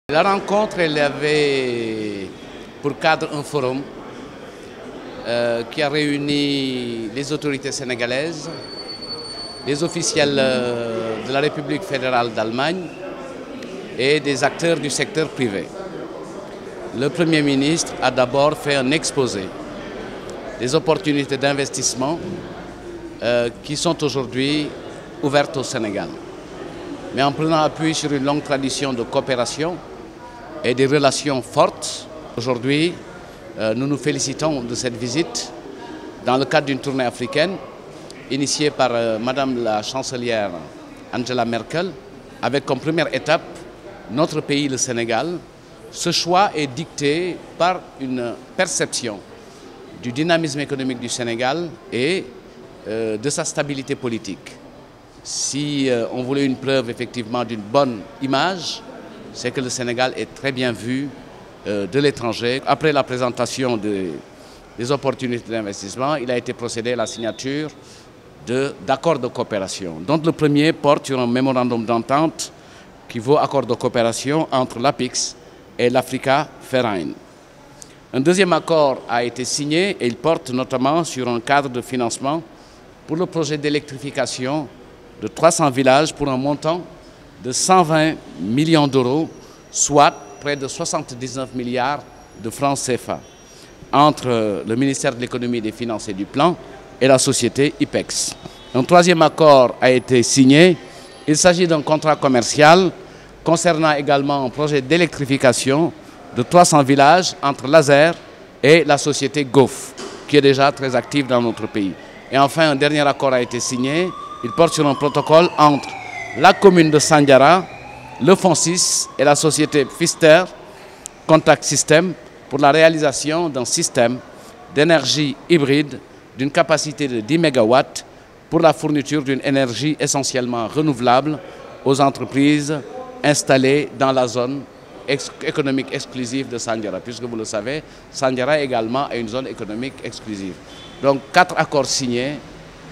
La rencontre, elle avait pour cadre un forum qui a réuni les autorités sénégalaises, les officiels de la République fédérale d'Allemagne et des acteurs du secteur privé. Le Premier ministre a d'abord fait un exposé des opportunités d'investissement qui sont aujourd'hui ouvertes au Sénégal. Mais en prenant appui sur une longue tradition de coopération et des relations fortes. Aujourd'hui, nous nous félicitons de cette visite dans le cadre d'une tournée africaine initiée par Madame la chancelière Angela Merkel, avec comme première étape notre pays, le Sénégal. Ce choix est dicté par une perception du dynamisme économique du Sénégal et de sa stabilité politique. Si on voulait une preuve effectivement d'une bonne image, c'est que le Sénégal est très bien vu de l'étranger. Après la présentation des opportunités d'investissement, il a été procédé à la signature d'accords de coopération, dont le premier porte sur un mémorandum d'entente qui vaut accord de coopération entre l'APIX et l'Africa Verein. Un deuxième accord a été signé et il porte notamment sur un cadre de financement pour le projet d'électrification de 300 villages pour un montant de 120 millions d'euros, soit près de 79 milliards de francs CFA, entre le ministère de l'économie, des finances et du plan et la société IPEX. Un troisième accord a été signé. Il s'agit d'un contrat commercial concernant également un projet d'électrification de 300 villages entre l'ASER et la société GOF, qui est déjà très active dans notre pays. Et enfin, un dernier accord a été signé. Il porte sur un protocole entre la commune de Sandiara, le FONSIS et la société Pfister Contact System pour la réalisation d'un système d'énergie hybride d'une capacité de 10 MW pour la fourniture d'une énergie essentiellement renouvelable aux entreprises installées dans la zone économique exclusive de Sandiara, puisque vous le savez, Sandiara également est une zone économique exclusive. Donc 4 accords signés,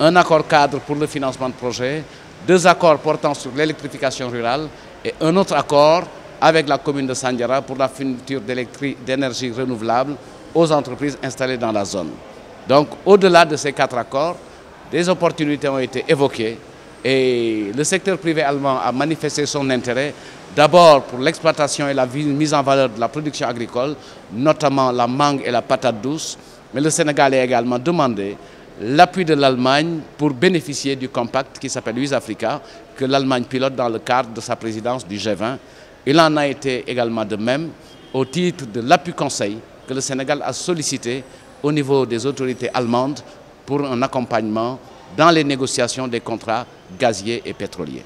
un accord cadre pour le financement de projets, 2 accords portant sur l'électrification rurale et un autre accord avec la commune de Sandiara pour la fourniture d'énergie renouvelable aux entreprises installées dans la zone. Donc au-delà de ces 4 accords, des opportunités ont été évoquées et le secteur privé allemand a manifesté son intérêt d'abord pour l'exploitation et la mise en valeur de la production agricole, notamment la mangue et la patate douce, mais le Sénégal a également demandé l'appui de l'Allemagne pour bénéficier du compact qui s'appelle US Africa, que l'Allemagne pilote dans le cadre de sa présidence du G20. Il en a été également de même au titre de l'appui conseil que le Sénégal a sollicité au niveau des autorités allemandes pour un accompagnement dans les négociations des contrats gaziers et pétroliers.